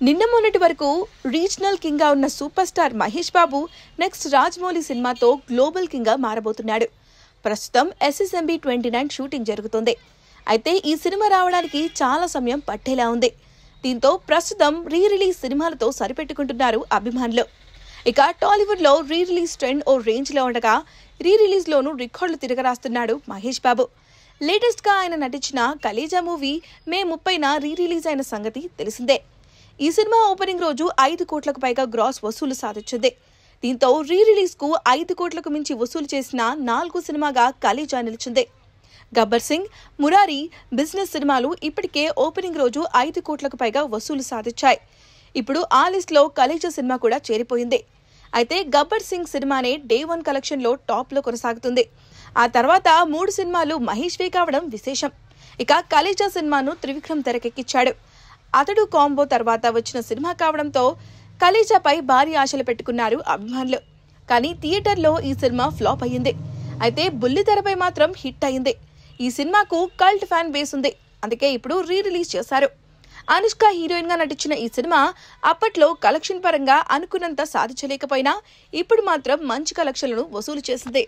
నిన్న మొన్నటి వరకు రీజనల్ కింగ్ గా ఉన్న super star Mahesh Babu next Rajamouli సినిమాతో గ్లోబల్ కింగ్ గా మారబోతున్నాడు. ప్రస్తుతం SSMB 29 షూటింగ్ జరుగుతుంది. అయితే ఈ సినిమా రావడానికి చాలా సమయం పట్టేలా ఉంది. దీంతో ప్రస్తుతం రీ రిలీజ్ సినిమాలతో సరిపెట్టుకుంటున్నారు అభిమానులు. ఇక టాలీవుడ్ లో రీ రిలీజ్ ట్రెండ్ ఓ రేంజ్ లో ఉండగా రీ రిలీజ్ లోనూ రికార్డులు తిరగరాస్తున్నాడు మహేష్ బాబు. లేటెస్ట్ గా ఆయన నటించిన కలేజా మూవీ మే 30న రీ రిలీజ్ అయిన సంగతి తెలిసిందే. ఈ సినిమా ఓపెనింగ్ రోజు 5 కోట్లకు పైగా గ్రాస్ వసూలు సాధించింది. దీంతో రీ రిలీజ్ కు 5 కోట్లకు మించి వసూలు చేసిన 4వ సినిమాగా కలేజా నిలిచింది. గబ్బర్ సింగ్, మురారి, బిజినెస్ సినిమాలు ఇప్పటికే ఓపెనింగ్ రోజు 5 కోట్లకు పైగా వసూలు సాధించాయి. ఇప్పుడు ఆ లిస్ట్ లో కలేజా సినిమా కూడా చేరిపోయింది. అయితే గబ్బర్ సింగ్ సినిమానే డే 1 కలెక్షన్ లో టాప్ లో కొనసాగుతుంది. ఆ తర్వాత 3 సినిమాలు మహేష్వే కావడం విశేషం. ఇక కలేజా సినిమాను త్రివిక్రమ్ తెరకెక్కించాడు. అతడు కాంబో తర్వాత వచ్చిన సినిమా కావడంతో కలేజాపై భారీ ఆశలు పెట్టుకున్నారు అభిమానులు. కానీ థియేటర్లో ఈ సినిమా ఫ్లాప్ అయ్యింది. అయితే బుల్లితెరపై మాత్రం హిట్ అయింది. ఈ సినిమాకు కల్ట్ ఫ్యాన్ బేస్ ఉంది. అందుకే ఇప్పుడు రీ రిలీజ్ చేశారు. అనుష్క హీరోయిన్ గా నటించిన ఈ సినిమా అప్పట్లో కలెక్షన్ పరంగా అనుకున్నంత సాధించలేకపోయినా ఇప్పుడు మాత్రం మంచి కలెక్షన్లను వసూలు చేసింది.